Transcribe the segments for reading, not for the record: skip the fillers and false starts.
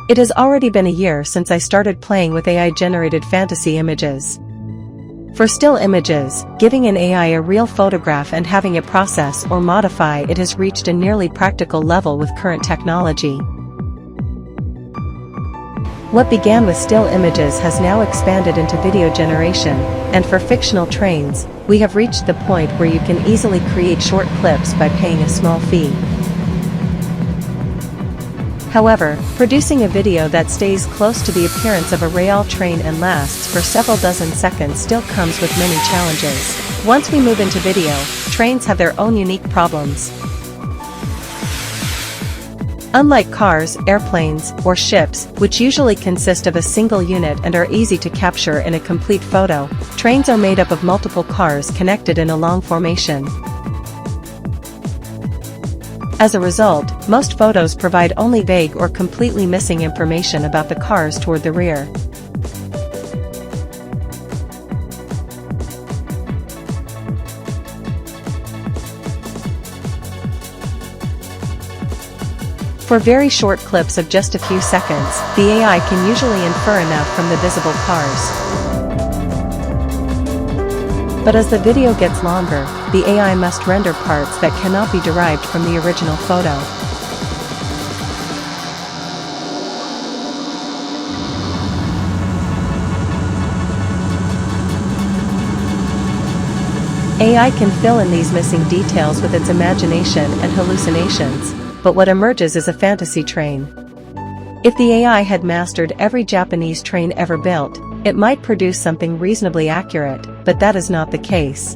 It has already been a year since I started playing with AI-generated fantasy images. For still images, giving an AI a real photograph and having it process or modify it has reached a nearly practical level with current technology. What began with still images has now expanded into video generation, and for fictional trains, we have reached the point where you can easily create short clips by paying a small fee. However, producing a video that stays close to the appearance of a real train and lasts for several dozen seconds still comes with many challenges. Once we move into video, trains have their own unique problems. Unlike cars, airplanes, or ships, which usually consist of a single unit and are easy to capture in a complete photo, trains are made up of multiple cars connected in a long formation. As a result, most photos provide only vague or completely missing information about the cars toward the rear. For very short clips of just a few seconds, the AI can usually infer enough from the visible cars. But as the video gets longer, the AI must render parts that cannot be derived from the original photo. AI can fill in these missing details with its imagination and hallucinations, but what emerges is a fantasy train. If the AI had mastered every Japanese train ever built, it might produce something reasonably accurate, but that is not the case.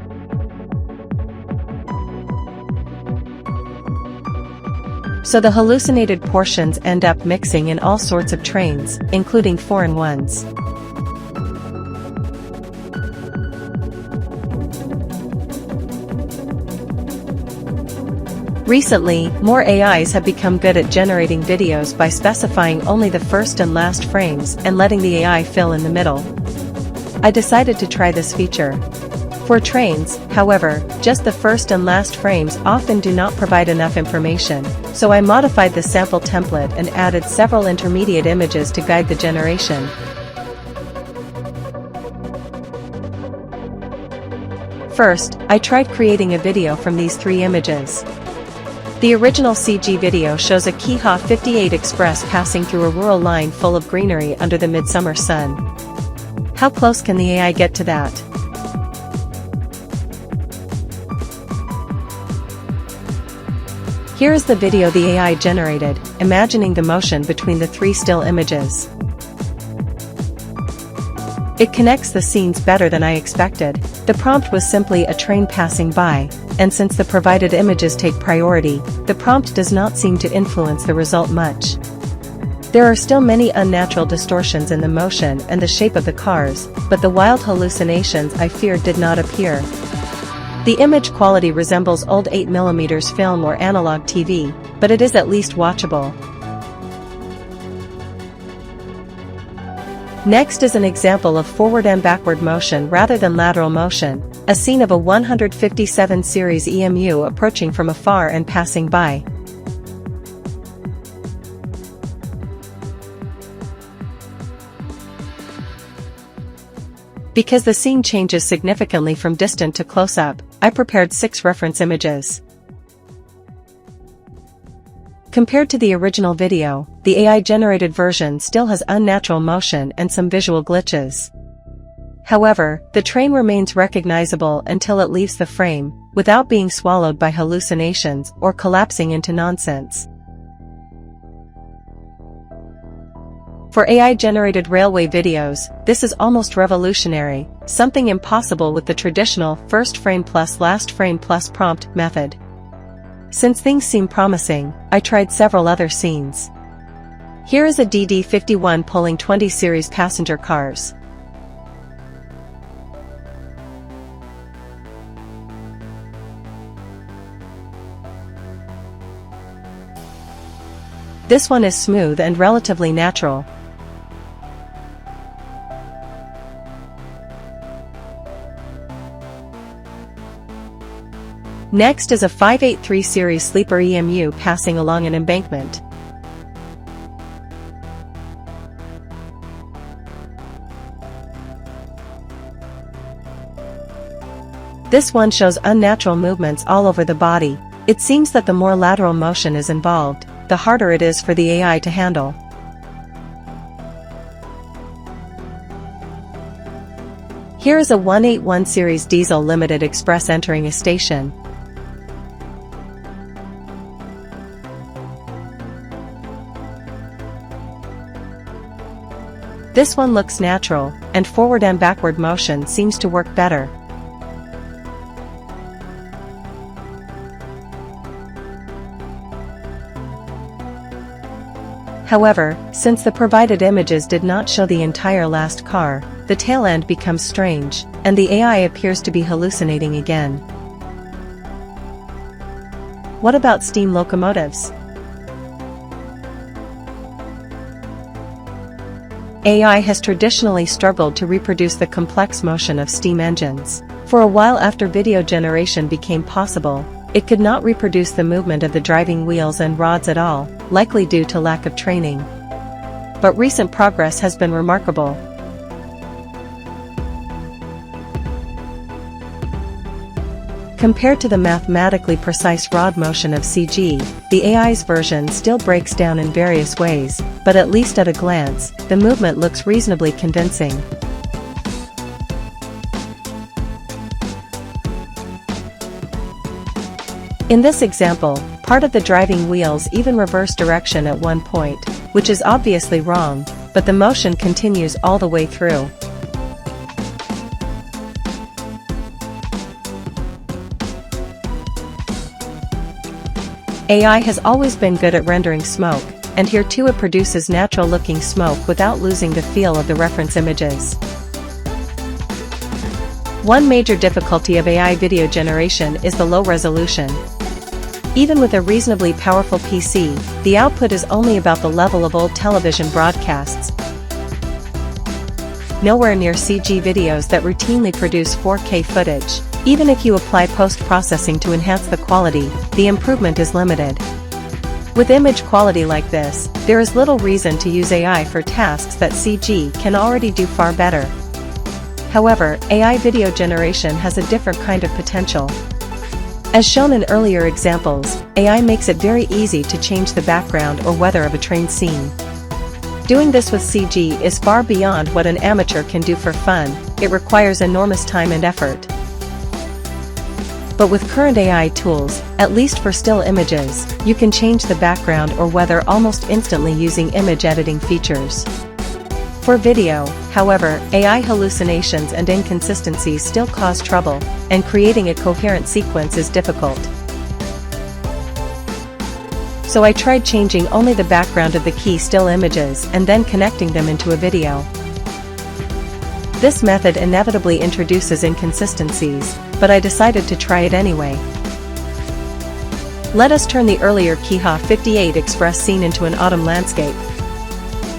So the hallucinated portions end up mixing in all sorts of trains, including foreign ones. Recently, more AIs have become good at generating videos by specifying only the first and last frames and letting the AI fill in the middle. I decided to try this feature. For trains, however, just the first and last frames often do not provide enough information, so I modified the sample template and added several intermediate images to guide the generation. First, I tried creating a video from these three images. The original CG video shows a Keiha 58 Express passing through a rural line full of greenery under the midsummer sun. How close can the AI get to that? Here is the video the AI generated, imagining the motion between the three still images. It connects the scenes better than I expected. The prompt was simply a train passing by, and since the provided images take priority, the prompt does not seem to influence the result much. There are still many unnatural distortions in the motion and the shape of the cars, but the wild hallucinations I feared did not appear. The image quality resembles old 8mm film or analog TV, but it is at least watchable. Next is an example of forward and backward motion rather than lateral motion, a scene of a 157 series EMU approaching from afar and passing by. Because the scene changes significantly from distant to close-up, I prepared 6 reference images. Compared to the original video, the AI-generated version still has unnatural motion and some visual glitches. However, the train remains recognizable until it leaves the frame, without being swallowed by hallucinations or collapsing into nonsense. For AI-generated railway videos, this is almost revolutionary, something impossible with the traditional first frame plus last frame plus prompt method. Since things seem promising, I tried several other scenes. Here is a DD51 pulling 20 series passenger cars. This one is smooth and relatively natural. Next is a 583 series sleeper EMU passing along an embankment. This one shows unnatural movements all over the body. It seems that the more lateral motion is involved, the harder it is for the AI to handle. Here is a 181 series diesel limited express entering a station. This one looks natural, and forward and backward motion seems to work better. However, since the provided images did not show the entire last car, the tail end becomes strange, and the AI appears to be hallucinating again. What about steam locomotives? AI has traditionally struggled to reproduce the complex motion of steam engines. For a while after video generation became possible, it could not reproduce the movement of the driving wheels and rods at all, likely due to lack of training. But recent progress has been remarkable. Compared to the mathematically precise rod motion of Cg, the AI's version still breaks down in various ways, but at least at a glance, the movement looks reasonably convincing. In this example, part of the driving wheels even reverse direction at one point, which is obviously wrong, but the motion continues all the way through. AI has always been good at rendering smoke, and here too it produces natural-looking smoke without losing the feel of the reference images. One major difficulty of AI video generation is the low resolution. Even with a reasonably powerful PC, the output is only about the level of old television broadcasts. Nowhere near CG videos that routinely produce 4K footage. Even if you apply post-processing to enhance the quality, the improvement is limited. With image quality like this, there is little reason to use AI for tasks that CG can already do far better. However, AI video generation has a different kind of potential. As shown in earlier examples, AI makes it very easy to change the background or weather of a train scene. Doing this with CG is far beyond what an amateur can do for fun. It requires enormous time and effort. But with current AI tools, at least for still images, you can change the background or weather almost instantly using image editing features. For video, however, AI hallucinations and inconsistencies still cause trouble, and creating a coherent sequence is difficult. So I tried changing only the background of the key still images and then connecting them into a video. This method inevitably introduces inconsistencies, but I decided to try it anyway. Let us turn the earlier Cg+Ai Express scene into an autumn landscape.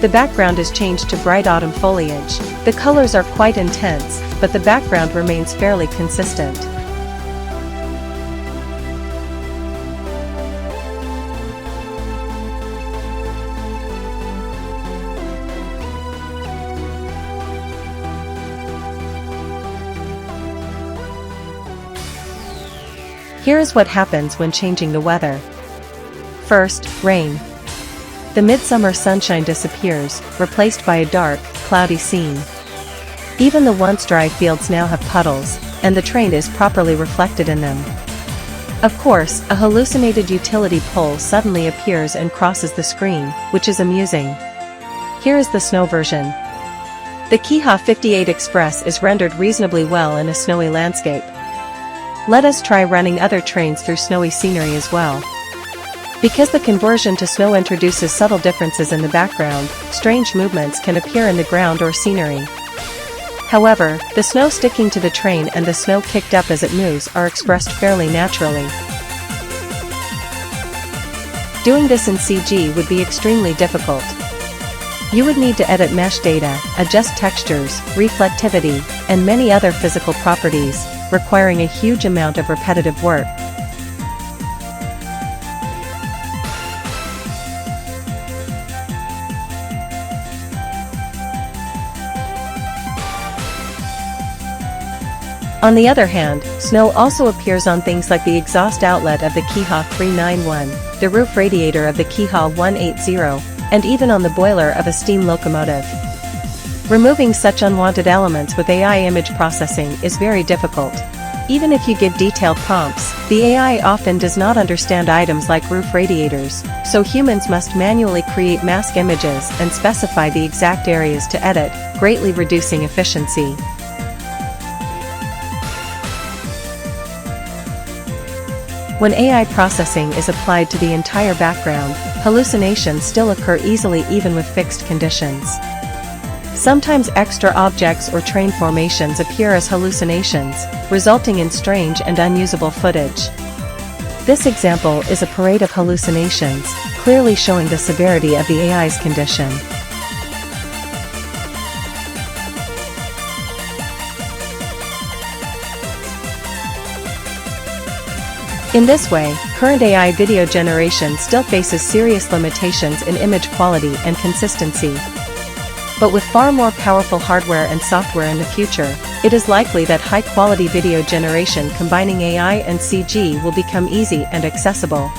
The background is changed to bright autumn foliage. The colors are quite intense, but the background remains fairly consistent. Here is what happens when changing the weather. First, rain. The midsummer sunshine disappears, replaced by a dark, cloudy scene. Even the once dry fields now have puddles, and the train is properly reflected in them. Of course, a hallucinated utility pole suddenly appears and crosses the screen, which is amusing. Here is the snow version. The Cg+Ai Express is rendered reasonably well in a snowy landscape. Let us try running other trains through snowy scenery as well. Because the conversion to snow introduces subtle differences in the background, strange movements can appear in the ground or scenery. However, the snow sticking to the train and the snow kicked up as it moves are expressed fairly naturally. Doing this in CG would be extremely difficult. You would need to edit mesh data, adjust textures, reflectivity, and many other physical properties, requiring a huge amount of repetitive work. On the other hand, snow also appears on things like the exhaust outlet of the Cg+Ai 391, the roof radiator of the Cg+Ai 180, and even on the boiler of a steam locomotive. Removing such unwanted elements with AI image processing is very difficult. Even if you give detailed prompts, the AI often does not understand items like roof radiators, so humans must manually create mask images and specify the exact areas to edit, greatly reducing efficiency. When AI processing is applied to the entire background, hallucinations still occur easily even with fixed conditions. Sometimes extra objects or train formations appear as hallucinations, resulting in strange and unusable footage. This example is a parade of hallucinations, clearly showing the severity of the AI's condition. In this way, current AI video generation still faces serious limitations in image quality and consistency. But with far more powerful hardware and software in the future, it is likely that high-quality video generation combining AI and CG will become easy and accessible.